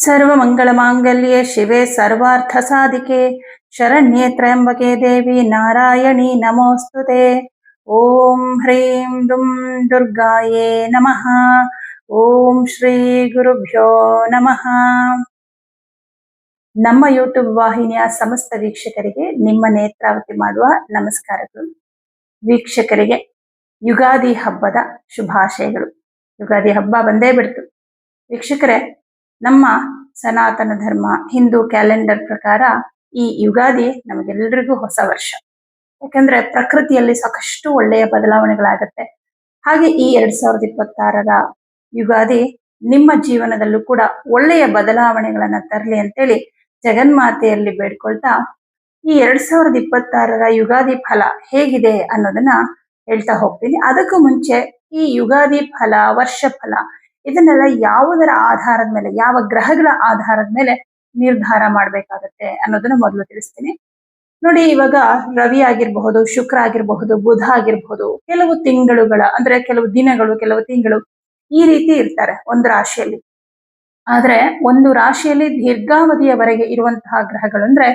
सर्वमङ्गलमाङ्गल्ये शिवे सर्वार्थसाधिके शरण्ये त्र्यम्बके देवी नारायणी नमोऽस्तुते। ॐ ह्रीं दुं दुर्गाये नमः। ಓಂ ಶ್ರೀ ಗುರುಭ್ಯೋ ನಮಃ. ನಮ್ಮ ಯೂಟ್ಯೂಬ್ ವಾಹಿನಿಯ ಸಮಸ್ತ ವೀಕ್ಷಕರಿಗೆ ನಿಮ್ಮ ನೇತ್ರಾವತಿ ಮಾಡುವ ನಮಸ್ಕಾರಗಳು. ವೀಕ್ಷಕರಿಗೆ ಯುಗಾದಿ ಹಬ್ಬದ ಶುಭಾಶಯಗಳು. ಯುಗಾದಿ ಹಬ್ಬ ಬಂದೇ ಬಿಡ್ತು ವೀಕ್ಷಕರೇ. ನಮ್ಮ ಸನಾತನ ಧರ್ಮ ಹಿಂದೂ ಕ್ಯಾಲೆಂಡರ್ ಪ್ರಕಾರ ಈ ಯುಗಾದಿ ನಮಗೆಲ್ಲರಿಗೂ ಹೊಸ ವರ್ಷ. ಯಾಕಂದ್ರೆ ಪ್ರಕೃತಿಯಲ್ಲಿ ಸಾಕಷ್ಟು ಒಳ್ಳೆಯ ಬದಲಾವಣೆಗಳಾಗತ್ತೆ. ಹಾಗೆ ಈ 2026ರ ಯುಗಾದಿ ನಿಮ್ಮ ಜೀವನದಲ್ಲೂ ಕೂಡ ಒಳ್ಳೆಯ ಬದಲಾವಣೆಗಳನ್ನ ತರಲಿ ಅಂತೇಳಿ ಜಗನ್ಮಾತೆಯಲ್ಲಿ ಬೇಡ್ಕೊಳ್ತಾ ಈ 2026ರ ಯುಗಾದಿ ಫಲ ಹೇಗಿದೆ ಅನ್ನೋದನ್ನ ಹೇಳ್ತಾ ಹೋಗ್ತೀನಿ. ಅದಕ್ಕೂ ಮುಂಚೆ ಈ ಯುಗಾದಿ ಫಲ, ವರ್ಷ ಫಲ ಇದನ್ನೆಲ್ಲ ಯಾವುದರ ಆಧಾರದ ಮೇಲೆ, ಯಾವ ಗ್ರಹಗಳ ಆಧಾರದ ಮೇಲೆ ನಿರ್ಧಾರ ಮಾಡ್ಬೇಕಾಗತ್ತೆ ಅನ್ನೋದನ್ನ ಮೊದಲು ತಿಳಿಸ್ತೀನಿ. ನೋಡಿ, ಇವಾಗ ರವಿ ಆಗಿರಬಹುದು, ಶುಕ್ರ ಆಗಿರಬಹುದು, ಬುಧ ಆಗಿರಬಹುದು, ಕೆಲವು ತಿಂಗಳುಗಳ ಅಂದ್ರೆ ಕೆಲವು ದಿನಗಳು, ಕೆಲವು ತಿಂಗಳು ಈ ರೀತಿ ಇರ್ತಾರೆ ಒಂದು ರಾಶಿಯಲ್ಲಿ. ಆದ್ರೆ ಒಂದು ರಾಶಿಯಲ್ಲಿ ದೀರ್ಘಾವಧಿಯವರೆಗೆ ಇರುವಂತಹ ಗ್ರಹಗಳು ಅಂದ್ರೆ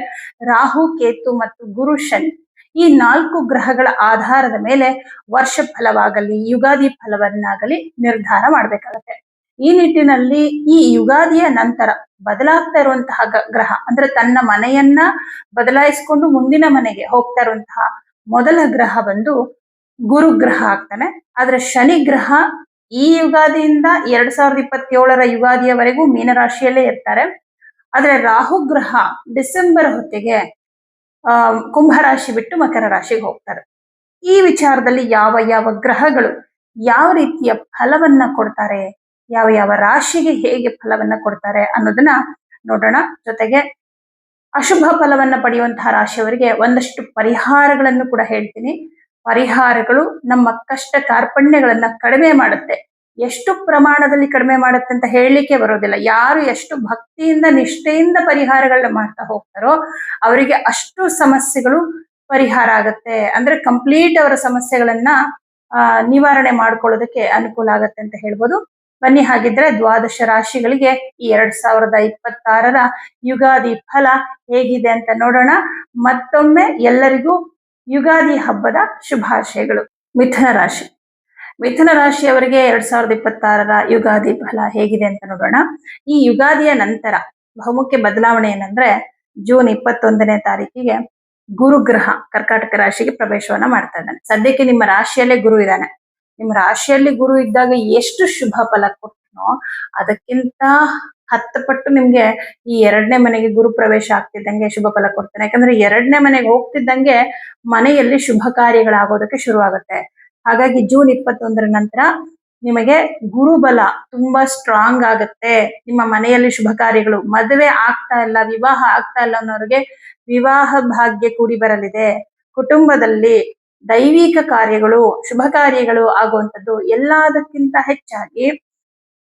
ರಾಹು, ಕೇತು ಮತ್ತು ಗುರು, ಶನಿ, ಈ 4 ಗ್ರಹಗಳ ಆಧಾರದ ಮೇಲೆ ವರ್ಷ ಫಲವಾಗಲಿ ಯುಗಾದಿ ಫಲವನ್ನಾಗಲಿ ನಿರ್ಧಾರ ಮಾಡ್ಬೇಕಾಗತ್ತೆ. ಈ ನಿಟ್ಟಿನಲ್ಲಿ ಈ ಯುಗಾದಿಯ ನಂತರ ಬದಲಾಗ್ತಾ ಇರುವಂತಹ ಗ್ರಹ ಅಂದ್ರೆ ತನ್ನ ಮನೆಯನ್ನ ಬದಲಾಯಿಸಿಕೊಂಡು ಮುಂದಿನ ಮನೆಗೆ ಹೋಗ್ತಾ ಇರುವಂತಹ ಮೊದಲ ಗ್ರಹ ಬಂದು ಗುರು ಗ್ರಹ ಆಗ್ತಾನೆ. ಆದ್ರೆ ಶನಿ ಗ್ರಹ ಈ ಯುಗಾದಿಯಿಂದ 2027ರ ಯುಗಾದಿಯವರೆಗೂ ಮೀನರಾಶಿಯಲ್ಲೇ ಇರ್ತಾರೆ. ಆದ್ರೆ ರಾಹು ಗ್ರಹ ಡಿಸೆಂಬರ್ ಹೊತ್ತಿಗೆ ಕುಂಭರಾಶಿ ಬಿಟ್ಟು ಮಕರ ರಾಶಿಗೆ ಹೋಗ್ತಾರೆ. ಈ ವಿಚಾರದಲ್ಲಿ ಯಾವ ಯಾವ ಗ್ರಹಗಳು ಯಾವ ರೀತಿಯ ಫಲವನ್ನ ಕೊಡ್ತಾರೆ, ಯಾವ ಯಾವ ರಾಶಿಗೆ ಹೇಗೆ ಫಲವನ್ನ ಕೊಡ್ತಾರೆ ಅನ್ನೋದನ್ನ ನೋಡೋಣ. ಜೊತೆಗೆ ಅಶುಭ ಫಲವನ್ನ ಪಡೆಯುವಂತಹ ರಾಶಿಯವರಿಗೆ ಒಂದಷ್ಟು ಪರಿಹಾರಗಳನ್ನು ಕೂಡ ಹೇಳ್ತೀನಿ. ಪರಿಹಾರಗಳು ನಮ್ಮ ಕಷ್ಟ ಕಾರ್ಪಣ್ಯಗಳನ್ನ ಕಡಿಮೆ ಮಾಡುತ್ತೆ. ಎಷ್ಟು ಪ್ರಮಾಣದಲ್ಲಿ ಕಡಿಮೆ ಮಾಡುತ್ತೆ ಅಂತ ಹೇಳಲಿಕ್ಕೆ ಬರೋದಿಲ್ಲ. ಯಾರು ಎಷ್ಟು ಭಕ್ತಿಯಿಂದ ನಿಷ್ಠೆಯಿಂದ ಪರಿಹಾರಗಳನ್ನ ಮಾಡ್ತಾ ಹೋಗ್ತಾರೋ ಅವರಿಗೆ ಅಷ್ಟು ಸಮಸ್ಯೆಗಳು ಪರಿಹಾರ ಆಗತ್ತೆ. ಅಂದ್ರೆ ಕಂಪ್ಲೀಟ್ ಅವರ ಸಮಸ್ಯೆಗಳನ್ನ ನಿವಾರಣೆ ಮಾಡ್ಕೊಳ್ಳೋದಕ್ಕೆ ಅನುಕೂಲ ಆಗತ್ತೆ ಅಂತ ಹೇಳ್ಬೋದು. ಬನ್ನಿ, ಹಾಗಿದ್ರೆ ದ್ವಾದಶ ರಾಶಿಗಳಿಗೆ ಈ 2026ರ ಯುಗಾದಿ ಫಲ ಹೇಗಿದೆ ಅಂತ ನೋಡೋಣ. ಮತ್ತೊಮ್ಮೆ ಎಲ್ಲರಿಗೂ ಯುಗಾದಿ ಹಬ್ಬದ ಶುಭಾಶಯಗಳು. ಮಿಥುನ ರಾಶಿ. ಮಿಥುನ ರಾಶಿಯವರಿಗೆ 2026ರ ಯುಗಾದಿ ಫಲ ಹೇಗಿದೆ ಅಂತ ನೋಡೋಣ. ಈ ಯುಗಾದಿಯ ನಂತರ ಬಹುಮುಖ್ಯ ಬದಲಾವಣೆ ಏನಂದ್ರೆ ಜೂನ್ 21ನೇ ತಾರೀಕಿಗೆ ಗುರುಗ್ರಹ ಕರ್ಕಾಟಕ ರಾಶಿಗೆ ಪ್ರವೇಶವನ್ನ ಮಾಡ್ತಾ ಇದ್ದಾನೆ. ಸದ್ಯಕ್ಕೆ ನಿಮ್ಮ ರಾಶಿಯಲ್ಲೇ ಗುರು ಇದ್ದಾನೆ. ನಿಮ್ಮ ರಾಶಿಯಲ್ಲಿ ಗುರು ಇದ್ದಾಗ ಎಷ್ಟು ಶುಭ ಫಲ ಕೊಟ್ಟನೋ ಅದಕ್ಕಿಂತ 10 ಪಟ್ಟು ನಿಮ್ಗೆ ಈ 2ನೇ ಮನೆಗೆ ಗುರು ಪ್ರವೇಶ ಆಗ್ತಿದ್ದಂಗೆ ಶುಭ ಫಲ ಕೊಡ್ತಾನೆ. ಯಾಕಂದ್ರೆ 2ನೇ ಮನೆಗೆ ಹೋಗ್ತಿದ್ದಂಗೆ ಮನೆಯಲ್ಲಿ ಶುಭ ಕಾರ್ಯಗಳಾಗೋದಕ್ಕೆ ಶುರುವಾಗುತ್ತೆ. ಹಾಗಾಗಿ ಜೂನ್ 21ರ ನಂತರ ನಿಮಗೆ ಗುರುಬಲ ತುಂಬಾ ಸ್ಟ್ರಾಂಗ್ ಆಗುತ್ತೆ. ನಿಮ್ಮ ಮನೆಯಲ್ಲಿ ಶುಭ ಕಾರ್ಯಗಳು, ಮದುವೆ ಆಗ್ತಾ ಇಲ್ಲ, ವಿವಾಹ ಆಗ್ತಾ ಇಲ್ಲ ಅನ್ನೋರಿಗೆ ವಿವಾಹ ಭಾಗ್ಯ ಕೂಡಿ ಬರಲಿದೆ. ಕುಟುಂಬದಲ್ಲಿ ದೈವಿಕ ಕಾರ್ಯಗಳು, ಶುಭ ಕಾರ್ಯಗಳು ಆಗುವಂಥದ್ದು. ಎಲ್ಲದಕ್ಕಿಂತ ಹೆಚ್ಚಾಗಿ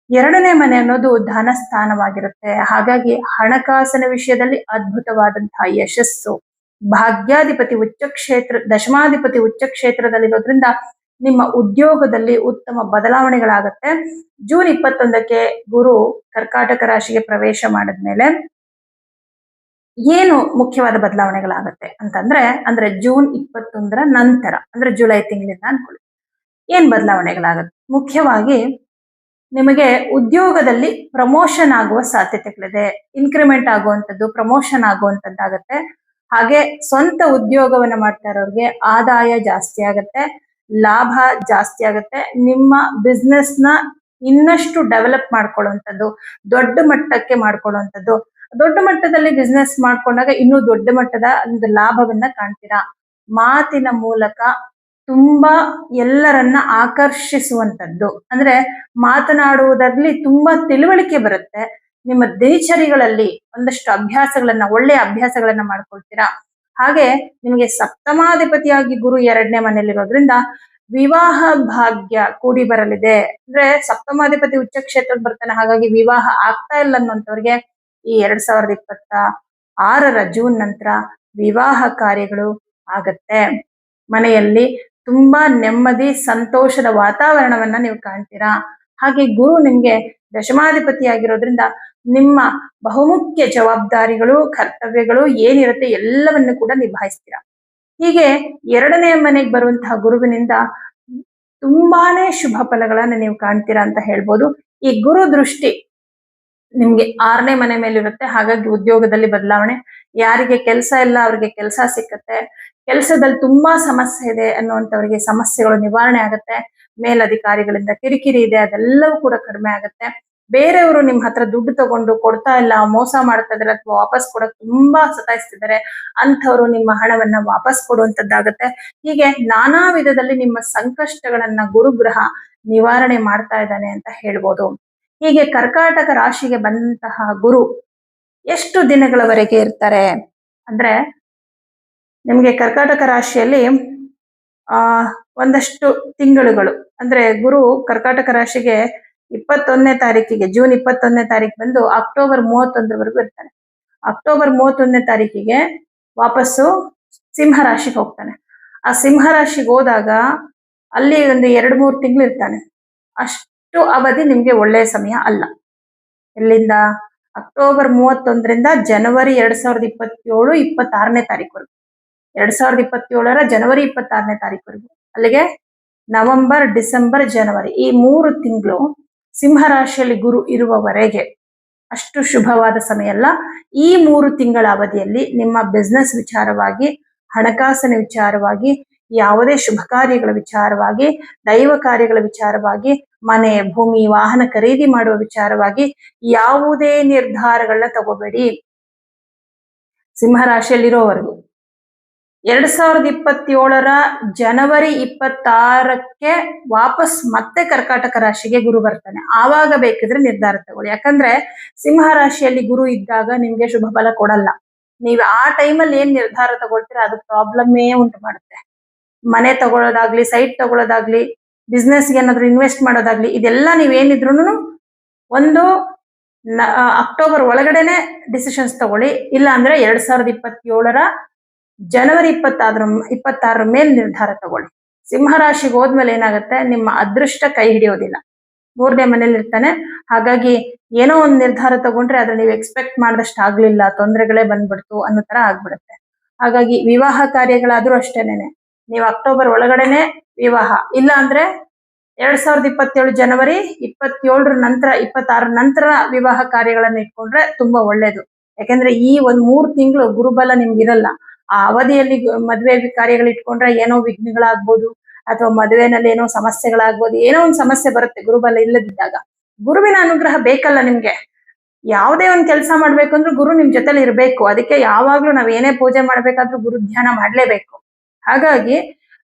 2ನೇ ಮನೆ ಅನ್ನೋದು ಧನ ಸ್ಥಾನವಾಗಿರುತ್ತೆ. ಹಾಗಾಗಿ ಹಣಕಾಸಿನ ವಿಷಯದಲ್ಲಿ ಅದ್ಭುತವಾದಂತಹ ಯಶಸ್ಸು. ಭಾಗ್ಯಾಧಿಪತಿ ಉಚ್ಚಕ್ಷೇತ್ರ, ದಶಮಾಧಿಪತಿ ಉಚ್ಚಕ್ಷೇತ್ರದಲ್ಲಿರೋದ್ರಿಂದ ನಿಮ್ಮ ಉದ್ಯೋಗದಲ್ಲಿ ಉತ್ತಮ ಬದಲಾವಣೆಗಳಾಗತ್ತೆ. ಜೂನ್ 21ಕ್ಕೆ ಗುರು ಕರ್ಕಾಟಕ ರಾಶಿಗೆ ಪ್ರವೇಶ ಮಾಡಿದ್ಮೇಲೆ ಏನು ಮುಖ್ಯವಾದ ಬದಲಾವಣೆಗಳಾಗತ್ತೆ ಅಂದ್ರೆ ಜೂನ್ 21ರ ನಂತರ ಅಂದ್ರೆ ಜುಲೈ ತಿಂಗಳಿಂದ ಅನ್ಕೊಳ್ಳಿ. ಏನ್ ಬದಲಾವಣೆಗಳಾಗತ್ತೆ? ಮುಖ್ಯವಾಗಿ ನಿಮಗೆ ಉದ್ಯೋಗದಲ್ಲಿ ಪ್ರಮೋಷನ್ ಆಗುವ ಸಾಧ್ಯತೆಗಳಿದೆ. ಇನ್ಕ್ರಿಮೆಂಟ್ ಆಗುವಂಥದ್ದು, ಪ್ರಮೋಷನ್ ಆಗುವಂಥದ್ದಾಗತ್ತೆ. ಹಾಗೆ ಸ್ವಂತ ಉದ್ಯೋಗವನ್ನ ಮಾಡ್ತಾ ಇರೋರಿಗೆ ಆದಾಯ ಜಾಸ್ತಿ ಆಗತ್ತೆ, ಲಾಭ ಜಾಸ್ತಿ ಆಗತ್ತೆ. ನಿಮ್ಮ ಬಿಸ್ನೆಸ್ ನ ಇನ್ನಷ್ಟು ಡೆವಲಪ್ ಮಾಡ್ಕೊಳ್ಳುವಂಥದ್ದು, ದೊಡ್ಡ ಮಟ್ಟಕ್ಕೆ ಮಾಡ್ಕೊಳ್ಳುವಂಥದ್ದು. ದೊಡ್ಡ ಮಟ್ಟದಲ್ಲಿ ಬಿಸ್ನೆಸ್ ಮಾಡ್ಕೊಂಡಾಗ ಇನ್ನೂ ದೊಡ್ಡ ಮಟ್ಟದ ಒಂದು ಲಾಭವನ್ನ ಕಾಣ್ತೀರಾ. ಮಾತಿನ ಮೂಲಕ ತುಂಬಾ ಎಲ್ಲರನ್ನ ಆಕರ್ಷಿಸುವಂಥದ್ದು. ಅಂದ್ರೆ ಮಾತನಾಡುವುದರಲ್ಲಿ ತುಂಬಾ ತಿಳುವಳಿಕೆ ಬರುತ್ತೆ. ನಿಮ್ಮ ದಿನಚರಿಗಳಲ್ಲಿ ಒಂದಷ್ಟು ಅಭ್ಯಾಸಗಳನ್ನ, ಒಳ್ಳೆಯ ಅಭ್ಯಾಸಗಳನ್ನ ಮಾಡ್ಕೊಳ್ತೀರಾ. ಹಾಗೆ ನಿಮಗೆ ಸಪ್ತಮಾಧಿಪತಿಯಾಗಿ ಗುರು 2ನೇ ಮನೆಯಲ್ಲಿರೋದ್ರಿಂದ ವಿವಾಹ ಭಾಗ್ಯ ಕೂಡಿ ಬರಲಿದೆ. ಅಂದ್ರೆ ಸಪ್ತಮಾಧಿಪತಿ ಉಚ್ಚ ಕ್ಷೇತ್ರಕ್ಕೆ ಬರ್ತಾನೆ. ಹಾಗಾಗಿ ವಿವಾಹ ಆಗ್ತಾ ಇಲ್ಲ ಅನ್ನೋಂಥವ್ರಿಗೆ ಈ 2026ರ ಜೂನ್ ನಂತರ ವಿವಾಹ ಕಾರ್ಯಗಳು ಆಗತ್ತೆ. ಮನೆಯಲ್ಲಿ ತುಂಬಾ ನೆಮ್ಮದಿ, ಸಂತೋಷದ ವಾತಾವರಣವನ್ನ ನೀವು ಕಾಣ್ತೀರಾ. ಹಾಗೆ ಗುರು ನಿಮ್ಗೆ ದಶಮಾಧಿಪತಿ ಆಗಿರೋದ್ರಿಂದ ನಿಮ್ಮ ಬಹುಮುಖ್ಯ ಜವಾಬ್ದಾರಿಗಳು, ಕರ್ತವ್ಯಗಳು ಏನಿರುತ್ತೆ ಎಲ್ಲವನ್ನು ಕೂಡ ನಿಭಾಯಿಸ್ತೀರಾ. ಹೀಗೆ 2ನೇ ಮನೆಗೆ ಬರುವಂತಹ ಗುರುವಿನಿಂದ ತುಂಬಾನೇ ಶುಭ ಫಲಗಳನ್ನ ನೀವು ಕಾಣ್ತೀರಾ ಅಂತ ಹೇಳ್ಬೋದು. ಈ ಗುರು ದೃಷ್ಟಿ ನಿಮ್ಗೆ 6ನೇ ಮನೆ ಮೇಲಿರುತ್ತೆ. ಹಾಗಾಗಿ ಉದ್ಯೋಗದಲ್ಲಿ ಬದಲಾವಣೆ, ಯಾರಿಗೆ ಕೆಲಸ ಇಲ್ಲ ಅವ್ರಿಗೆ ಕೆಲಸ ಸಿಕ್ಕತ್ತೆ, ಕೆಲಸದಲ್ಲಿ ತುಂಬಾ ಸಮಸ್ಯೆ ಇದೆ ಅನ್ನುವಂಥವ್ರಿಗೆ ಸಮಸ್ಯೆಗಳು ನಿವಾರಣೆ ಆಗುತ್ತೆ, ಮೇಲಧಿಕಾರಿಗಳಿಂದ ಕಿರಿಕಿರಿ ಇದೆ ಅದೆಲ್ಲವೂ ಕೂಡ ಕಡಿಮೆ ಆಗುತ್ತೆ. ಬೇರೆಯವರು ನಿಮ್ ಹತ್ರ ದುಡ್ಡು ತಗೊಂಡು ಕೊಡ್ತಾ ಇಲ್ಲ, ಮೋಸ ಮಾಡ್ತಾ ಇದಾರೆ ಅಥವಾ ವಾಪಸ್ ಕೊಡಕ್ ತುಂಬಾ ಸತಾಯಿಸ್ತಿದ್ದಾರೆ, ಅಂಥವ್ರು ನಿಮ್ಮ ಹಣವನ್ನ ವಾಪಸ್ ಕೊಡುವಂತದ್ದಾಗತ್ತೆ. ಹೀಗೆ ನಾನಾ ವಿಧದಲ್ಲಿ ನಿಮ್ಮ ಸಂಕಷ್ಟಗಳನ್ನ ಗುರುಗ್ರಹ ನಿವಾರಣೆ ಮಾಡ್ತಾ ಇದ್ದಾನೆ ಅಂತ ಹೇಳ್ಬೋದು. ಹೀಗೆ ಕರ್ಕಾಟಕ ರಾಶಿಗೆ ಬಂದಂತಹ ಗುರು ಎಷ್ಟು ದಿನಗಳವರೆಗೆ ಇರ್ತಾರೆ ಅಂದ್ರೆ, ನಿಮ್ಗೆ ಕರ್ಕಾಟಕ ರಾಶಿಯಲ್ಲಿ ಒಂದಷ್ಟು ತಿಂಗಳುಗಳು ಅಂದ್ರೆ ಗುರು ಕರ್ಕಾಟಕ ರಾಶಿಗೆ 21ನೇ ತಾರೀಕಿಗೆ, ಜೂನ್ 21ನೇ ತಾರೀಕು ಬಂದು ಅಕ್ಟೋಬರ್ 31ರವರೆಗೂ ಇರ್ತಾನೆ. ಅಕ್ಟೋಬರ್ 31ನೇ ತಾರೀಕಿಗೆ ವಾಪಸ್ಸು ಸಿಂಹ ರಾಶಿಗೆ ಹೋಗ್ತಾನೆ. ಆ ಸಿಂಹ ರಾಶಿಗೆ ಹೋದಾಗ ಅಲ್ಲಿ ಒಂದು 2-3 ತಿಂಗಳು ಇರ್ತಾನೆ. ಅಷ್ಟು ಅವಧಿ ನಿಮ್ಗೆ ಒಳ್ಳೆಯ ಸಮಯ ಅಲ್ಲ. ಎಲ್ಲಿಂದ ಅಕ್ಟೋಬರ್ 31ರಿಂದ ಜನವರಿ 2027 26ನೇ ತಾರೀಕುವರೆಗೂ, 2027ರ ಜನವರಿ 26ನೇ ತಾರೀಕುವರೆಗೂ, ಅಲ್ಲಿಗೆ ನವೆಂಬರ್, ಡಿಸೆಂಬರ್, ಜನವರಿ ಈ 3 ತಿಂಗಳು ಸಿಂಹ ರಾಶಿಯಲ್ಲಿ ಗುರು ಇರುವವರೆಗೆ ಅಷ್ಟು ಶುಭವಾದ ಸಮಯ ಅಲ್ಲ. ಈ 3 ತಿಂಗಳ ಅವಧಿಯಲ್ಲಿ ನಿಮ್ಮ ಬಿಸ್ನೆಸ್ ವಿಚಾರವಾಗಿ, ಹಣಕಾಸಿನ ವಿಚಾರವಾಗಿ, ಯಾವುದೇ ಶುಭ ಕಾರ್ಯಗಳ ವಿಚಾರವಾಗಿ, ದೈವ ಕಾರ್ಯಗಳ ವಿಚಾರವಾಗಿ, ಮನೆ, ಭೂಮಿ, ವಾಹನ ಖರೀದಿ ಮಾಡುವ ವಿಚಾರವಾಗಿ ಯಾವುದೇ ನಿರ್ಧಾರಗಳನ್ನ ತಗೋಬೇಡಿ ಸಿಂಹ ರಾಶಿಯಲ್ಲಿರೋವರೆಗೂ. 2027ರ ಜನವರಿ 26ಕ್ಕೆ ವಾಪಸ್ ಮತ್ತೆ ಕರ್ಕಾಟಕ ರಾಶಿಗೆ ಗುರು ಬರ್ತಾನೆ. ಆವಾಗ ಬೇಕಿದ್ರೆ ನಿರ್ಧಾರ ತಗೊಳ್ಳಿ. ಯಾಕಂದ್ರೆ ಸಿಂಹ ರಾಶಿಯಲ್ಲಿ ಗುರು ಇದ್ದಾಗ ನಿಮ್ಗೆ ಶುಭ ಫಲ ಕೊಡಲ್ಲ. ನೀವು ಆ ಟೈಮಲ್ಲಿ ಏನ್ ನಿರ್ಧಾರ ತಗೊಳ್ತೀರಾ ಅದು ಪ್ರಾಬ್ಲಮ್ಮೇ ಉಂಟು ಮಾಡುತ್ತೆ. ಮನೆ ತಗೊಳ್ಳೋದಾಗ್ಲಿ, ಸೈಟ್ ತಗೊಳ್ಳೋದಾಗ್ಲಿ, ಬಿಸ್ನೆಸ್ಗೆ ಏನಾದ್ರು ಇನ್ವೆಸ್ಟ್ ಮಾಡೋದಾಗ್ಲಿ, ಇದೆಲ್ಲ ನೀವೇನಿದ್ರು ಒಂದು ಅಕ್ಟೋಬರ್ ಒಳಗಡೆನೆ ಡಿಸಿಷನ್ಸ್ ತಗೊಳ್ಳಿ. ಇಲ್ಲ ಅಂದ್ರೆ 2027ರ ಜನವರಿ 26ರ ಮೇಲೆ ನಿರ್ಧಾರ ತಗೊಳ್ಳಿ. ಸಿಂಹ ರಾಶಿಗೆ ಹೋದ್ಮೇಲೆ ಏನಾಗುತ್ತೆ, ನಿಮ್ಮ ಅದೃಷ್ಟ ಕೈ ಹಿಡಿಯೋದಿಲ್ಲ. 3ನೇ ಮನೇಲಿ ಇರ್ತಾನೆ. ಹಾಗಾಗಿ ಏನೋ ಒಂದು ನಿರ್ಧಾರ ತಗೊಂಡ್ರೆ ಅದ್ರ ನೀವು ಎಕ್ಸ್ಪೆಕ್ಟ್ ಮಾಡಿದಷ್ಟು ಆಗ್ಲಿಲ್ಲ, ತೊಂದರೆಗಳೇ ಬಂದ್ಬಿಡ್ತು ಅನ್ನೋ ತರ ಆಗ್ಬಿಡುತ್ತೆ. ಹಾಗಾಗಿ ವಿವಾಹ ಕಾರ್ಯಗಳಾದ್ರೂ ಅಷ್ಟೇನೆ, ನೀವು ಅಕ್ಟೋಬರ್ ಒಳಗಡೆನೆ ವಿವಾಹ, ಇಲ್ಲ ಅಂದ್ರೆ 2027 ಜನವರಿ 27ರ ನಂತರ 26ರ ನಂತರ ವಿವಾಹ ಕಾರ್ಯಗಳನ್ನ ಇಟ್ಕೊಂಡ್ರೆ ತುಂಬಾ ಒಳ್ಳೇದು. ಯಾಕಂದ್ರೆ ಈ 3 ತಿಂಗಳು ಗುರುಬಲ ನಿಮ್ಗಿರಲ್ಲ. ಆ ಅವಧಿಯಲ್ಲಿ ಮದುವೆ ಕಾರ್ಯಗಳು ಇಟ್ಕೊಂಡ್ರೆ ಏನೋ ವಿಘ್ನಗಳಾಗ್ಬೋದು, ಅಥವಾ ಮದುವೆನಲ್ಲಿ ಏನೋ ಸಮಸ್ಯೆಗಳಾಗ್ಬೋದು, ಏನೋ ಒಂದು ಸಮಸ್ಯೆ ಬರುತ್ತೆ ಗುರುಬಲ ಇಲ್ಲದಿದ್ದಾಗ. ಗುರುವಿನ ಅನುಗ್ರಹ ಬೇಕಲ್ಲ ನಿಮ್ಗೆ. ಯಾವುದೇ ಒಂದು ಕೆಲಸ ಮಾಡ್ಬೇಕಂದ್ರೂ ಗುರು ನಿಮ್ ಜೊತೆಲಿ ಇರ್ಬೇಕು. ಅದಕ್ಕೆ ಯಾವಾಗ್ಲೂ ನಾವ್ ಏನೇ ಪೂಜೆ ಮಾಡ್ಬೇಕಾದ್ರೂ ಗುರು ಧ್ಯಾನ ಮಾಡ್ಲೇಬೇಕು. ಹಾಗಾಗಿ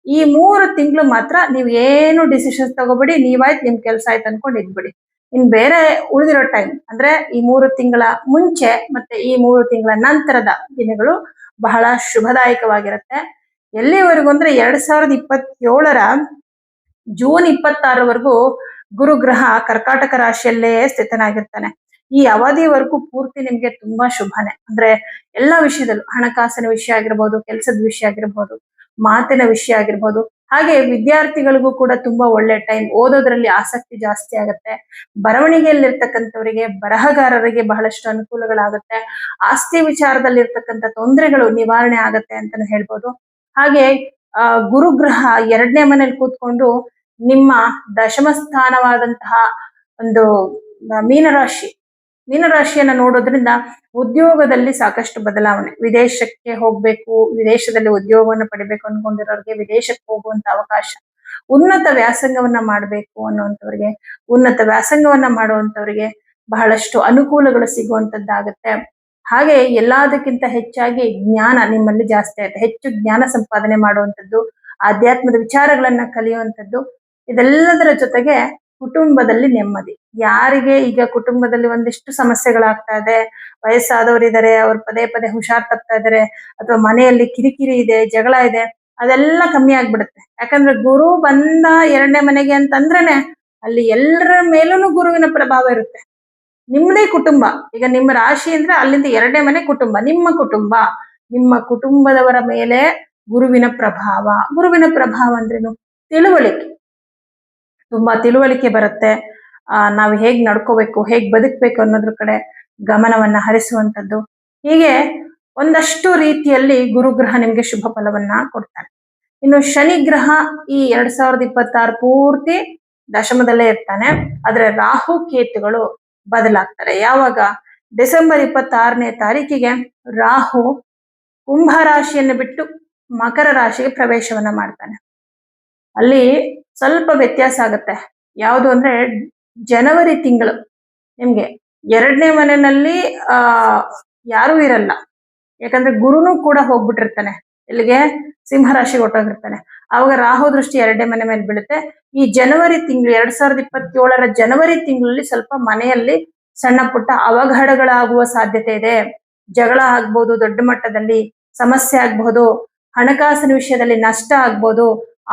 ಈ 3 ತಿಂಗಳು ಮಾತ್ರ ನೀವ್ ಏನು ಡಿಸಿಷನ್ಸ್ ತಗೋಬಿಡಿ, ನೀವಾಯ್ತು ನಿಮ್ ಕೆಲಸ ಆಯ್ತು ಅನ್ಕೊಂಡು ಇದ್ಬಿಡಿ. ಇನ್ ಬೇರೆ ಉಳಿದಿರೋ ಟೈಮ್ ಅಂದ್ರೆ ಈ 3 ತಿಂಗಳ ಮುಂಚೆ ಮತ್ತೆ ಈ 3 ತಿಂಗಳ ನಂತರದ ದಿನಗಳು ಬಹಳ ಶುಭದಾಯಕವಾಗಿರುತ್ತೆ. ಎಲ್ಲಿವರೆಗೂ ಅಂದ್ರೆ 2027ರ ಜೂನ್ 26ರವರೆಗೂ ಗುರುಗ್ರಹ ಕರ್ಕಾಟಕ ರಾಶಿಯಲ್ಲೇ ಸ್ಥಿತನಾಗಿರ್ತಾನೆ. ಈ ಅವಧಿವರೆಗೂ ಪೂರ್ತಿ ನಿಮ್ಗೆ ತುಂಬಾ ಶುಭನೇ. ಅಂದ್ರೆ ಎಲ್ಲಾ ವಿಷಯದಲ್ಲೂ, ಹಣಕಾಸಿನ ವಿಷಯ ಆಗಿರ್ಬೋದು, ಕೆಲಸದ ವಿಷಯ ಆಗಿರ್ಬೋದು, ಮಾತಿನ ವಿಷಯ ಆಗಿರ್ಬೋದು, ಹಾಗೆ ವಿದ್ಯಾರ್ಥಿಗಳಿಗೂ ಕೂಡ ತುಂಬಾ ಒಳ್ಳೆ ಟೈಮ್. ಓದೋದ್ರಲ್ಲಿ ಆಸಕ್ತಿ ಜಾಸ್ತಿ ಆಗುತ್ತೆ. ಬರವಣಿಗೆಯಲ್ಲಿರ್ತಕ್ಕಂಥವರಿಗೆ, ಬರಹಗಾರರಿಗೆ ಬಹಳಷ್ಟು ಅನುಕೂಲಗಳಾಗುತ್ತೆ. ಆಸ್ತಿ ವಿಚಾರದಲ್ಲಿ ಇರ್ತಕ್ಕಂಥ ತೊಂದರೆಗಳು ನಿವಾರಣೆ ಆಗತ್ತೆ ಅಂತಾನು ಹೇಳ್ಬೋದು. ಹಾಗೆ ಗುರುಗ್ರಹ 2ನೇ ಮನೇಲಿ ಕೂತ್ಕೊಂಡು ನಿಮ್ಮ ದಶಮ ಸ್ಥಾನವಾದಂತಹ ಒಂದು ಮೀನರಾಶಿಯನ್ನ ನೋಡೋದ್ರಿಂದ ಉದ್ಯೋಗದಲ್ಲಿ ಸಾಕಷ್ಟು ಬದಲಾವಣೆ. ವಿದೇಶಕ್ಕೆ ಹೋಗ್ಬೇಕು, ವಿದೇಶದಲ್ಲಿ ಉದ್ಯೋಗವನ್ನು ಪಡಿಬೇಕು ಅನ್ಕೊಂಡಿರೋರಿಗೆ ವಿದೇಶಕ್ಕೆ ಹೋಗುವಂತ ಅವಕಾಶ, ಉನ್ನತ ವ್ಯಾಸಂಗವನ್ನ ಮಾಡ್ಬೇಕು ಅನ್ನುವಂಥವ್ರಿಗೆ, ಉನ್ನತ ವ್ಯಾಸಂಗವನ್ನ ಮಾಡುವಂತವ್ರಿಗೆ ಬಹಳಷ್ಟು ಅನುಕೂಲಗಳು ಸಿಗುವಂತದ್ದಾಗತ್ತೆ. ಹಾಗೆ ಎಲ್ಲದಕ್ಕಿಂತ ಹೆಚ್ಚಾಗಿ ಜ್ಞಾನ ನಿಮ್ಮಲ್ಲಿ ಜಾಸ್ತಿ ಆಗುತ್ತೆ. ಹೆಚ್ಚು ಜ್ಞಾನ ಸಂಪಾದನೆ ಮಾಡುವಂಥದ್ದು, ಆಧ್ಯಾತ್ಮದ ವಿಚಾರಗಳನ್ನ ಕಲಿಯುವಂಥದ್ದು, ಇದೆಲ್ಲದರ ಜೊತೆಗೆ ಕುಟುಂಬದಲ್ಲಿ ನೆಮ್ಮದಿ. ಯಾರಿಗೆ ಈಗ ಕುಟುಂಬದಲ್ಲಿ ಒಂದಿಷ್ಟು ಸಮಸ್ಯೆಗಳಾಗ್ತಾ ಇದೆ, ವಯಸ್ಸಾದವರಿದ್ದಾರೆ, ಅವ್ರು ಪದೇ ಪದೇ ಹುಷಾರ್ ತಪ್ತಾ ಇದ್ದಾರೆ, ಅಥವಾ ಮನೆಯಲ್ಲಿ ಕಿರಿಕಿರಿ ಇದೆ, ಜಗಳ ಇದೆ, ಅದೆಲ್ಲ ಕಮ್ಮಿ ಆಗ್ಬಿಡುತ್ತೆ. ಯಾಕಂದ್ರೆ ಗುರು ಬಂದ 2ನೇ ಮನೆಗೆ ಅಂತಂದ್ರೇನೆ ಅಲ್ಲಿ ಎಲ್ಲರ ಮೇಲೂ ಗುರುವಿನ ಪ್ರಭಾವ ಇರುತ್ತೆ. ನಿಮ್ಮದೇ ಕುಟುಂಬ, ಈಗ ನಿಮ್ಮ ರಾಶಿ ಅಂದ್ರೆ ಅಲ್ಲಿಂದ 2ನೇ ಮನೆ ಕುಟುಂಬ, ನಿಮ್ಮ ಕುಟುಂಬದವರ ಮೇಲೆ ಗುರುವಿನ ಪ್ರಭಾವ. ಗುರುವಿನ ಪ್ರಭಾವ ಅಂದ್ರೇನು? ತಿಳುವಳಿಕೆ, ತುಂಬಾ ತಿಳುವಳಿಕೆ ಬರುತ್ತೆ. ನಾವು ಹೇಗ್ ನಡ್ಕೋಬೇಕು, ಹೇಗ್ ಬದುಕಬೇಕು ಅನ್ನೋದ್ರ ಕಡೆ ಗಮನವನ್ನ ಹರಿಸುವಂಥದ್ದು. ಹೀಗೆ ಒಂದಷ್ಟು ರೀತಿಯಲ್ಲಿ ಗುರುಗ್ರಹ ನಿಮ್ಗೆ ಶುಭ ಫಲವನ್ನ ಕೊಡ್ತಾನೆ. ಇನ್ನು ಶನಿ ಗ್ರಹ ಈ 2026 ಪೂರ್ತಿ ದಶಮದಲ್ಲೇ ಇರ್ತಾನೆ. ಆದ್ರೆ ರಾಹು ಕೇತುಗಳು ಬದಲಾಗ್ತಾರೆ. ಯಾವಾಗ? ಡಿಸೆಂಬರ್ 26ನೇ ತಾರೀಕಿಗೆ ರಾಹು ಕುಂಭ ರಾಶಿಯನ್ನು ಬಿಟ್ಟು ಮಕರ ರಾಶಿಗೆ ಪ್ರವೇಶವನ್ನ ಮಾಡ್ತಾನೆ. ಅಲ್ಲಿ ಸ್ವಲ್ಪ ವ್ಯತ್ಯಾಸ ಆಗುತ್ತೆ. ಯಾವುದು ಅಂದ್ರೆ ಜನವರಿ ತಿಂಗಳು ನಿಮ್ಗೆ 2ನೇ ಮನೆಯಲ್ಲಿ ಯಾರೂ ಇರಲ್ಲ. ಯಾಕಂದ್ರೆ ಗುರುನು ಕೂಡ ಹೋಗ್ಬಿಟ್ಟಿರ್ತಾನೆ. ಇಲ್ಲಿಗೆ ಸಿಂಹ ರಾಶಿಗೆ ಹೊಟ್ಟೋಗಿರ್ತಾನೆ. ಆವಾಗ ರಾಹು ದೃಷ್ಟಿ 2ನೇ ಮನೆ ಮೇಲೆ ಬೀಳುತ್ತೆ. ಈ ಜನವರಿ ತಿಂಗಳು 2027ರ ಜನವರಿ ತಿಂಗಳಲ್ಲಿ ಸ್ವಲ್ಪ ಮನೆಯಲ್ಲಿ ಸಣ್ಣ ಪುಟ್ಟ ಅವಘಡಗಳಾಗುವ ಸಾಧ್ಯತೆ ಇದೆ. ಜಗಳ ಆಗ್ಬೋದು, ದೊಡ್ಡ ಮಟ್ಟದಲ್ಲಿ ಸಮಸ್ಯೆ ಆಗ್ಬಹುದು, ಹಣಕಾಸಿನ ವಿಷಯದಲ್ಲಿ ನಷ್ಟ ಆಗ್ಬೋದು.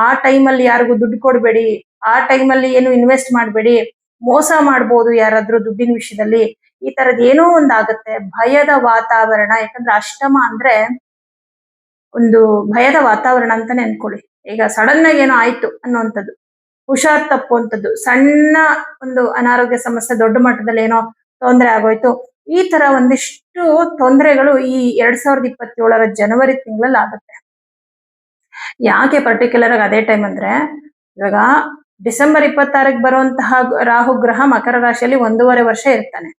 ಆ ಟೈಮಲ್ಲಿ ಯಾರಿಗೂ ದುಡ್ಡು ಕೊಡ್ಬೇಡಿ, ಆ ಟೈಮಲ್ಲಿ ಏನು ಇನ್ವೆಸ್ಟ್ ಮಾಡಬೇಡಿ, ಮೋಸ ಮಾಡ್ಬೋದು ಯಾರಾದ್ರೂ ದುಡ್ಡಿನ ವಿಷಯದಲ್ಲಿ. ಈ ತರದ್ ಏನೋ ಒಂದಾಗುತ್ತೆ. ಭಯದ ವಾತಾವರಣ, ಯಾಕಂದ್ರೆ ಅಷ್ಟಮ ಅಂದ್ರೆ ಒಂದು ಭಯದ ವಾತಾವರಣ ಅಂತಾನೆ ಅನ್ಕೊಳ್ಳಿ. ಈಗ ಸಡನ್ ಆಗಿ ಏನೋ ಆಯ್ತು ಅನ್ನುವಂಥದ್ದು, ಹುಷಾರ್ ತಪ್ಪುವಂಥದ್ದು, ಸಣ್ಣ ಒಂದು ಅನಾರೋಗ್ಯ ಸಮಸ್ಯೆ, ದೊಡ್ಡ ಮಟ್ಟದಲ್ಲಿ ಏನೋ ತೊಂದರೆ ಆಗೋಯ್ತು. ಈ ತರ ಒಂದಿಷ್ಟು ತೊಂದರೆಗಳು ಈ 2027ರ ಜನವರಿ ತಿಂಗಳಲ್ಲಿ ಆಗುತ್ತೆ. ಯಾಕೆ ಪರ್ಟಿಕ್ಯುಲರ್ ಆಗಿ ಅದೇ ಟೈಮ್ ಅಂದ್ರೆ, ಇವಾಗ ಡಿಸೆಂಬರ್ 26ಕ್ಕೆ ಬರುವಂತಹ ರಾಹು ಗ್ರಹ ಮಕರ ರಾಶಿಯಲ್ಲಿ 1.5 ವರ್ಷ ಇರ್ತಾನೆ.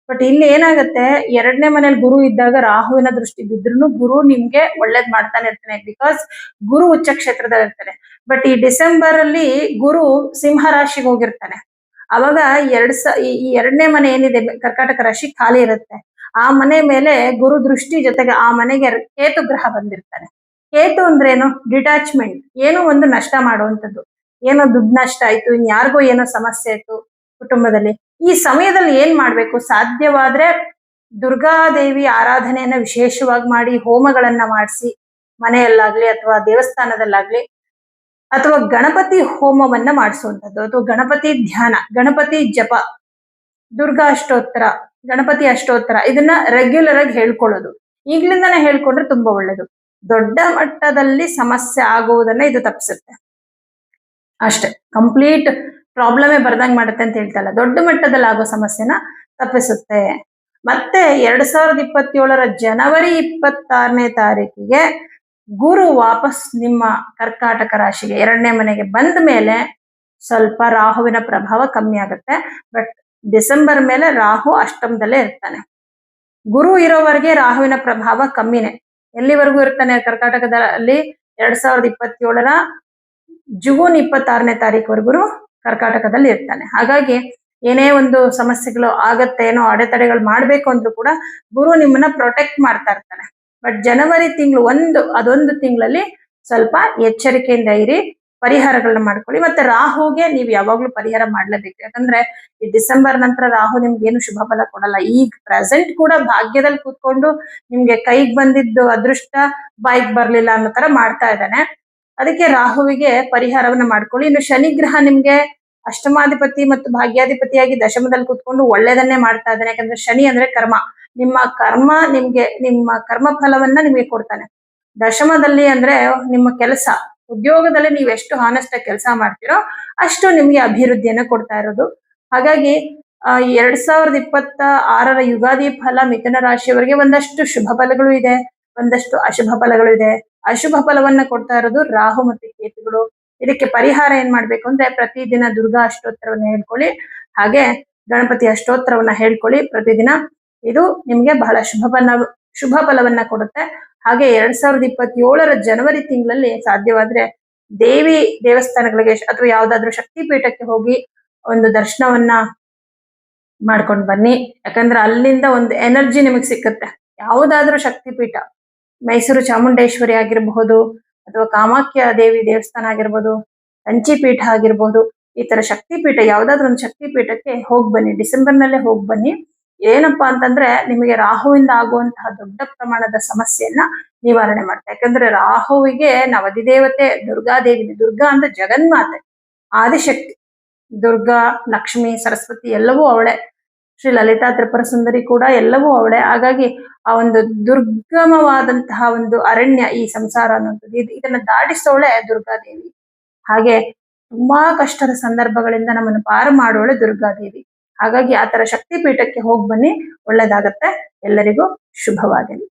ಬಟ್ ಇಲ್ಲಿ ಏನಾಗುತ್ತೆ, 2ನೇ ಮನೇಲಿ ಗುರು ಇದ್ದಾಗ ರಾಹುವಿನ ದೃಷ್ಟಿ ಬಿದ್ರೂ ಗುರು ನಿಮ್ಗೆ ಒಳ್ಳೇದ್ ಮಾಡ್ತಾನೆ ಇರ್ತಾನೆ. ಬಿಕಾಸ್ ಗುರು ಉಚ್ಚ ಕ್ಷೇತ್ರದಲ್ಲಿ ಇರ್ತಾನೆ. ಬಟ್ ಈ ಡಿಸೆಂಬರ್ ಅಲ್ಲಿ ಗುರು ಸಿಂಹ ರಾಶಿಗೆ ಹೋಗಿರ್ತಾನೆ. ಅವಾಗ ಈ 2ನೇ ಮನೆ ಏನಿದೆ ಕರ್ಕಾಟಕ ರಾಶಿ ಖಾಲಿ ಇರುತ್ತೆ. ಆ ಮನೆ ಮೇಲೆ ಗುರು ದೃಷ್ಟಿ ಜೊತೆಗೆ ಆ ಮನೆಗೆ ಕೇತು ಗ್ರಹ ಬಂದಿರ್ತಾನೆ. ಕೇತು ಅಂದ್ರೇನು? ಡಿಟ್ಯಾಚ್ಮೆಂಟ್, ಏನೋ ಒಂದು ನಷ್ಟ ಮಾಡುವಂಥದ್ದು. ಏನೋ ದುಡ್ಡು ನಷ್ಟ ಆಯ್ತು, ಇನ್ಯಾರಿಗೋ ಏನೋ ಸಮಸ್ಯೆ ಆಯ್ತು ಕುಟುಂಬದಲ್ಲಿ. ಈ ಸಮಯದಲ್ಲಿ ಏನ್ ಮಾಡ್ಬೇಕು? ಸಾಧ್ಯವಾದ್ರೆ ದುರ್ಗಾದೇವಿ ಆರಾಧನೆಯನ್ನ ವಿಶೇಷವಾಗಿ ಮಾಡಿ, ಹೋಮಗಳನ್ನ ಮಾಡಿಸಿ ಮನೆಯಲ್ಲಾಗ್ಲಿ ಅಥವಾ ದೇವಸ್ಥಾನದಲ್ಲಾಗ್ಲಿ, ಅಥವಾ ಗಣಪತಿ ಹೋಮವನ್ನ ಮಾಡಿಸುವಂಥದ್ದು, ಅಥವಾ ಗಣಪತಿ ಧ್ಯಾನ, ಗಣಪತಿ ಜಪ, ದುರ್ಗಾ ಅಷ್ಟೋತ್ತರ, ಗಣಪತಿ ಅಷ್ಟೋತ್ತರ, ಇದನ್ನ ರೆಗ್ಯುಲರ್ ಆಗಿ ಹೇಳ್ಕೊಳ್ಳೋದು. ಈಗ್ಲಿಂದಾನೇ ಹೇಳ್ಕೊಂಡ್ರೆ ತುಂಬಾ ಒಳ್ಳೇದು. ದೊಡ್ಡ ಮಟ್ಟದಲ್ಲಿ ಸಮಸ್ಯೆ ಆಗುವುದನ್ನ ಇದು ತಪ್ಪಿಸುತ್ತೆ ಅಷ್ಟೇ. ಕಂಪ್ಲೀಟ್ ಪ್ರಾಬ್ಲಮೇ ಬರ್ದಂಗ್ ಮಾಡುತ್ತೆ ಅಂತ ಹೇಳ್ತಲ್ಲ, ದೊಡ್ಡ ಮಟ್ಟದಲ್ಲಿ ಆಗೋ ಸಮಸ್ಯೆನ ತಪ್ಪಿಸುತ್ತೆ. ಮತ್ತೆ 2027ರ ಜನವರಿ 26ನೇ ತಾರೀಕಿಗೆ ಗುರು ವಾಪಸ್ ನಿಮ್ಮ ಕರ್ಕಾಟಕ ರಾಶಿಗೆ 2ನೇ ಮನೆಗೆ ಬಂದ ಮೇಲೆ ಸ್ವಲ್ಪ ರಾಹುವಿನ ಪ್ರಭಾವ ಕಮ್ಮಿ ಆಗುತ್ತೆ. ಬಟ್ ಡಿಸೆಂಬರ್ ಮೇಲೆ ರಾಹು ಅಷ್ಟಮದಲ್ಲೇ ಇರ್ತಾನೆ. ಗುರು ಇರೋವರೆಗೆ ರಾಹುವಿನ ಪ್ರಭಾವ ಕಮ್ಮಿನೇ. ಎಲ್ಲಿವರೆಗೂ ಇರ್ತಾನೆ ಕರ್ಕಾಟಕದಲ್ಲಿ? 2027ರ ಜೂನ್ 26ನೇ ತಾರೀಕುವರೆಗೂ ಕರ್ಕಾಟಕದಲ್ಲಿ ಇರ್ತಾನೆ. ಹಾಗಾಗಿ ಏನೇ ಒಂದು ಸಮಸ್ಯೆಗಳು ಆಗತ್ತೆ, ಏನೋ ಅಡೆತಡೆಗಳು ಮಾಡ್ಬೇಕು ಅಂದ್ರೂ ಕೂಡ ಗುರು ನಿಮ್ಮನ್ನ ಪ್ರೊಟೆಕ್ಟ್ ಮಾಡ್ತಾ ಇರ್ತಾನೆ. ಬಟ್ ಜನವರಿ ತಿಂಗಳು ಅದೊಂದು ತಿಂಗಳಲ್ಲಿ ಸ್ವಲ್ಪ ಎಚ್ಚರಿಕೆಯಿಂದ ಇರಿ, ಪರಿಹಾರಗಳನ್ನ ಮಾಡ್ಕೊಳ್ಳಿ. ಮತ್ತೆ ರಾಹುಗೆ ನೀವು ಯಾವಾಗ್ಲೂ ಪರಿಹಾರ ಮಾಡ್ಲೇಬೇಕು. ಯಾಕಂದ್ರೆ ಈ ಡಿಸೆಂಬರ್ ನಂತರ ರಾಹು ನಿಮ್ಗೆ ಏನು ಶುಭ ಫಲ ಕೊಡಲ್ಲ. ಈಗ ಪ್ರೆಸೆಂಟ್ ಕೂಡ ಭಾಗ್ಯದಲ್ಲಿ ಕೂತ್ಕೊಂಡು ನಿಮ್ಗೆ ಕೈಗೆ ಬಂದಿದ್ದು ಅದೃಷ್ಟ ಬಾಯಿಗೆ ಬರ್ಲಿಲ್ಲ ಅನ್ನೋ ತರ ಮಾಡ್ತಾ ಇದ್ದಾನೆ. ಅದಕ್ಕೆ ರಾಹುವಿಗೆ ಪರಿಹಾರವನ್ನ ಮಾಡ್ಕೊಳ್ಳಿ. ಇನ್ನು ಶನಿ ಗ್ರಹ ನಿಮ್ಗೆ ಅಷ್ಟಮಾಧಿಪತಿ ಮತ್ತು ಭಾಗ್ಯಾಧಿಪತಿಯಾಗಿ ದಶಮದಲ್ಲಿ ಕೂತ್ಕೊಂಡು ಒಳ್ಳೇದನ್ನೇ ಮಾಡ್ತಾ ಇದ್ದಾನೆ. ಯಾಕಂದ್ರೆ ಶನಿ ಅಂದ್ರೆ ಕರ್ಮ, ನಿಮ್ಮ ಕರ್ಮ ಫಲವನ್ನ ನಿಮ್ಗೆ ಕೊಡ್ತಾನೆ. ದಶಮದಲ್ಲಿ ಅಂದ್ರೆ ನಿಮ್ಮ ಕೆಲಸ, ಉದ್ಯೋಗದಲ್ಲಿ ನೀವು ಎಷ್ಟು ಹಾನೆಸ್ಟ್ ಆಗಿ ಕೆಲಸ ಮಾಡ್ತೀರೋ ಅಷ್ಟು ನಿಮ್ಗೆ ಅಭಿವೃದ್ಧಿಯನ್ನ ಕೊಡ್ತಾ ಇರೋದು. ಹಾಗಾಗಿ 2026ರ ಯುಗಾದಿ ಫಲ ಮಿಥುನ ರಾಶಿಯವರಿಗೆ ಒಂದಷ್ಟು ಶುಭ ಫಲಗಳು ಇದೆ, ಒಂದಷ್ಟು ಅಶುಭ ಫಲಗಳು ಇದೆ. ಅಶುಭ ಫಲವನ್ನ ಕೊಡ್ತಾ ಇರೋದು ರಾಹು ಮತ್ತೆ ಕೇತುಗಳು. ಇದಕ್ಕೆ ಪರಿಹಾರ ಏನ್ ಮಾಡ್ಬೇಕು ಅಂದ್ರೆ, ಪ್ರತಿದಿನ ದುರ್ಗಾ ಅಷ್ಟೋತ್ತರವನ್ನ ಹೇಳ್ಕೊಳ್ಳಿ, ಹಾಗೆ ಗಣಪತಿ ಅಷ್ಟೋತ್ತರವನ್ನ ಹೇಳ್ಕೊಳ್ಳಿ ಪ್ರತಿದಿನ. ಇದು ನಿಮ್ಗೆ ಬಹಳ ಶುಭ ಫಲವನ್ನ ಕೊಡುತ್ತೆ. ಹಾಗೆ 2027ರ ಜನವರಿ ತಿಂಗಳಲ್ಲಿ ಸಾಧ್ಯವಾದ್ರೆ ದೇವಿ ದೇವಸ್ಥಾನಗಳಿಗೆ ಅಥವಾ ಯಾವ್ದಾದ್ರು ಶಕ್ತಿ ಪೀಠಕ್ಕೆ ಹೋಗಿ ಒಂದು ದರ್ಶನವನ್ನ ಮಾಡ್ಕೊಂಡು ಬನ್ನಿ. ಯಾಕಂದ್ರೆ ಅಲ್ಲಿಂದ ಒಂದು ಎನರ್ಜಿ ನಿಮಗೆ ಸಿಕ್ಕುತ್ತೆ. ಯಾವುದಾದ್ರೂ ಶಕ್ತಿ ಪೀಠ, ಮೈಸೂರು ಚಾಮುಂಡೇಶ್ವರಿ ಆಗಿರಬಹುದು, ಅಥವಾ ಕಾಮಾಖ್ಯ ದೇವಿ ದೇವಸ್ಥಾನ ಆಗಿರ್ಬೋದು, ಕಂಚಿಪೀಠ ಆಗಿರ್ಬೋದು, ಈ ತರ ಶಕ್ತಿ ಪೀಠ ಯಾವ್ದಾದ್ರು ಒಂದು ಶಕ್ತಿ ಪೀಠಕ್ಕೆ ಹೋಗಿ ಬನ್ನಿ. ಡಿಸೆಂಬರ್ನಲ್ಲೇ ಹೋಗಿ ಬನ್ನಿ. ಏನಪ್ಪಾ ಅಂತಂದ್ರೆ ನಿಮಗೆ ರಾಹುವಿಂದ ಆಗುವಂತಹ ದೊಡ್ಡ ಪ್ರಮಾಣದ ಸಮಸ್ಯೆಯನ್ನ ನಿವಾರಣೆ ಮಾಡುತ್ತೆ. ಯಾಕಂದ್ರೆ ರಾಹುವಿಗೆ ನಾವು ಅಧಿದೇವತೆ ದುರ್ಗಾದೇವಿ. ದುರ್ಗಾ ಅಂದ್ರೆ ಜಗನ್ಮಾತೆ, ಆದಿಶಕ್ತಿ. ದುರ್ಗಾ, ಲಕ್ಷ್ಮಿ, ಸರಸ್ವತಿ ಎಲ್ಲವೂ ಅವಳೆ. ಶ್ರೀ ಲಲಿತಾ ತ್ರಿಪುರ ಸುಂದರಿ ಕೂಡ ಎಲ್ಲವೂ ಅವಳೆ. ಹಾಗಾಗಿ ಆ ಒಂದು ದುರ್ಗಮವಾದಂತಹ ಒಂದು ಅರಣ್ಯ ಈ ಸಂಸಾರ ಅನ್ನೋದು, ಇದನ್ನ ದಾಟಿಸೋಳೆ ದುರ್ಗಾದೇವಿ. ಹಾಗೆ ತುಂಬಾ ಕಷ್ಟದ ಸಂದರ್ಭಗಳಿಂದ ನಮ್ಮನ್ನು ಪಾರು ಮಾಡೋಳು ದುರ್ಗಾದೇವಿ. ಹಾಗಾಗಿ ಆತರ ಶಕ್ತಿ ಪೀಠಕ್ಕೆ ಹೋಗಿ ಬನ್ನಿ, ಒಳ್ಳೇದಾಗತ್ತೆ. ಎಲ್ಲರಿಗೂ ಶುಭವಾಗಲಿ.